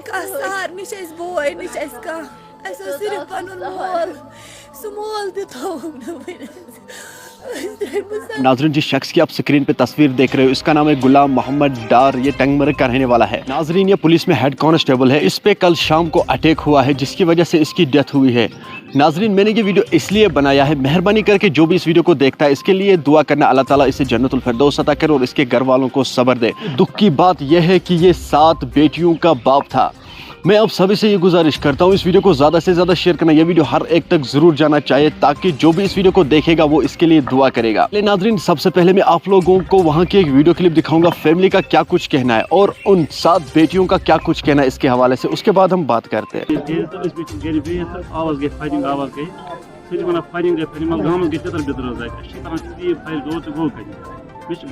سہار نش بوے نش صرف پن مول سہ مول ناظرین جس شخص کی آپ سکرین پہ تصویر دیکھ رہے ہو اس کا نام ہے غلام محمد ڈار، یہ ٹنگ مرگ کا رہنے والا ہے۔ ناظرین یہ پولیس میں ہیڈ کانسٹیبل ہے، اس پہ کل شام کو اٹیک ہوا ہے جس کی وجہ سے اس کی ڈیتھ ہوئی ہے۔ ناظرین میں نے یہ ویڈیو اس لیے بنایا ہے، مہربانی کر کے جو بھی اس ویڈیو کو دیکھتا ہے اس کے لیے دعا کرنا، اللہ تعالیٰ اسے جنت الفردوس عطا کرے اور اس کے گھر والوں کو صبر دے۔ دکھ کی بات یہ ہے کہ یہ 7 بیٹیوں کا باپ تھا۔ میں اب سبھی سے یہ گزارش کرتا ہوں اس ویڈیو کو زیادہ سے زیادہ شیئر کرنا، یہ ویڈیو ہر ایک تک ضرور جانا چاہیے تاکہ جو بھی اس ویڈیو کو دیکھے گا وہ اس کے لیے دعا کرے گا۔ ناظرین سب سے پہلے میں آپ لوگوں کو وہاں کی ایک ویڈیو کلپ دکھاؤں گا، فیملی کا کیا کچھ کہنا ہے اور ان 7 بیٹیوں کا کیا کچھ کہنا ہے اس کے حوالے سے، اس کے بعد ہم بات کرتے ہیں۔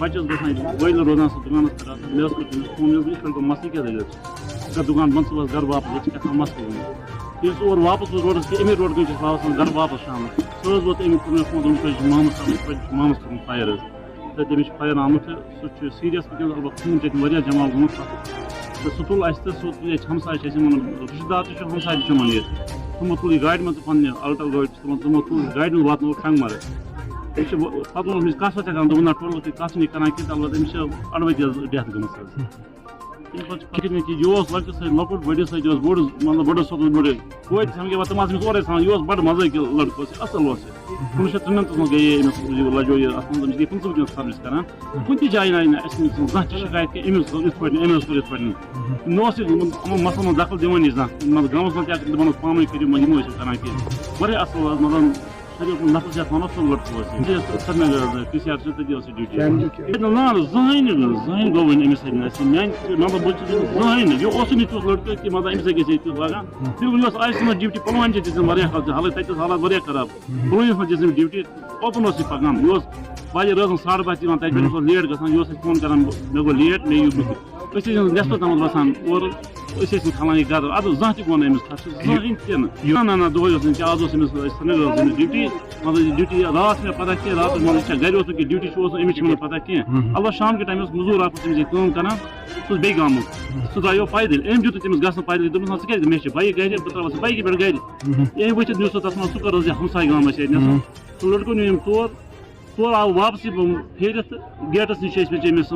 بچس گھل روزان سر دکانس پہ مے فون مسئلہ کیا دل دکان بند صبح گھر واپس مسئلہ یس اور واپس روڈس پہ امی روڈ کن واپس گھر واپس شام سہ ووت امی فون محمد صاحب محمد صاحب فائر تمس فائر آمت سہ سیریس ونکس خون تک جمع گومت تو سہ تل اس ہمسائے رشتہ دار ہمسائے تمو تل یہ گاڑی من پنہ الٹو گاڑی تمو تل گاڑی من واتن ٹنگ مرگ پتہ ووٚنُس کَتھ وَتھ ہٮ۪کان دوٚپُن نہ ٹوٹل تہِ کَتھ چھِنہٕ کران کِہیٖنۍ البتہ أمِس چھِ اَڑوَتی حظ ڈیتھ گٔمٕژ حظ تَمہِ پَتہٕ چھِ فِکرِ کہِ یہِ اوس لٔڑکہٕ سۭتۍ لۄکُٹ بٔڑِس سۭتۍ اوس بوٚڑ مطلب بٔڑِس سۭتۍ اوس بٔڑٕ توتہِ سَمکھے تِم آسہٕ أمِس اورَے سَمجھ یہِ اوس بَڑٕ مَزٲقی لٔڑکہٕ اوس یہِ اَصٕل اوس یہِ 1993 منٛز گٔیے أمِس یہِ لجوو یہِ اَتھ منٛز أمِس گٔے 15 ؤنکیٚنَس سٔروِس کران کُنہِ تہِ جایہِ نہٕ اَسہِ نہٕ زانٛہہ تہِ شِکایت کہِ أمِس یِتھ پٲٹھۍ أمِس کوٚر یِتھ پٲٹھۍ مےٚ اوس یہِ یِمن مسلن منٛز دخل دِوٲنی زانٛہہ مطلب گامَس منٛز تہِ اگر دَپان اوس پانہٕ ؤنۍ کٔرِو یِم ٲسۍ کران کینٛہہ واریاہ اَصٕل حظ مطلب نفس یتھ ونو سُہ لڑکہٕ اوس سرینگر پی سی آر تتی اوس ڈیوٹی زٕہٕنۍ گوٚو وۄنۍ أمِس سۭتۍ میانہِ مطلب بہٕ چھُس زٕہٕنۍ نہٕ یہِ اوسُے نہٕ تیُتھ لڑکہٕ کہِ مطلب أمِس گژھِ تیُتھ لگان پھر یۄس آسہِ تٔمِس ڈیوٹی پُلوامہِ چھِ دِژٕن واریاہ حالت تَتہِ ٲس حالات واریاہ خراب پُلوٲمِس منٛز دِژ أمِس ڈیوٹی اوپن اوس یہِ پکان یہِ اوس واریاہ رٲژن 12:30 یِوان تَتہِ پٮ۪ٹھ اوس لیٹ گژھان یہِ اوس اَسہِ فون کران مےٚ گوٚو لیٹ مےٚ یِیِو بٕتھِ أسۍ ٲسۍ نٮ۪صفس تامَتھ بسان اورٕ أسۍ ٲسۍ نہٕ کھلان یہِ گرٕ اَدٕ زانٛہہ تہِ گوٚو نہٕ أمِس خرچہٕ زٕہٕنۍ تہِ نہٕ نہ دۄہے اوس نہٕ کیٚنٛہہ آز اوس أمِس سرینگر اوس أمِس ڈیوٹی مطلب یہِ ڈیوٹی راتھ چھِ مےٚ پتہ کینٛہہ راتس مطلب یہِ چھا گرِ اوس نہٕ کینٛہہ ڈیوٹی چھُ اوس أمِس چھِ مےٚ پتہ کینٛہہ البتہ شام کے ٹایم اوس موٚزوٗر اکھ اوس أمِس ییٚتہِ کٲم کران سُہ اوس بیٚیہِ گامُک سُہ درٛایو پیدٔلۍ أمۍ دیُت تٔمِس گژھنہٕ پیدٔلۍ دوٚپُس نہ ژٕ کیازِ مےٚ چھِ بایِک گرِ بہٕ ترٛاوَس بایکہِ پٮ۪ٹھ گرِ أمۍ وٕچھِتھ نیوٗ سُہ تتھ منٛز سُہ کر حظ یہِ ہمساے گام ٲسۍ ییٚتہِ سُہ لڑکہٕ نیوٗ أمۍ تور آو واپسٕے پھیٖرِتھ تہٕ گیٹس نِش ٲسۍ أمِس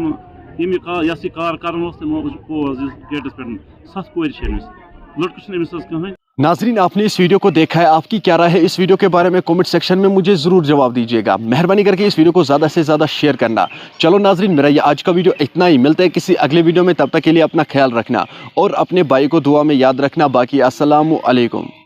یۄس یہِ کار کران اوس تِمو گوٚو حظ گیٹس پٮ۪ٹھ 7 کورِ چھِ أمِس لڑکہٕ چھُنہٕ أمِس حظ کٕہٕنۍ۔ ناظرین آپ نے اس ویڈیو کو دیکھا ہے، آپ کی کیا رائے ہے اس ویڈیو کے بارے میں کامنٹ سیکشن میں مجھے ضرور جواب دیجیے گا، مہربانی کر کے اس ویڈیو کو زیادہ سے زیادہ شیئر کرنا۔ چلو ناظرین میرا یہ آج کا ویڈیو اتنا ہی، ملتے ہیں کسی اگلے ویڈیو میں، تب تک کے لیے اپنا خیال رکھنا اور اپنے بھائی کو دعا میں یاد رکھنا، باقی السلام علیکم۔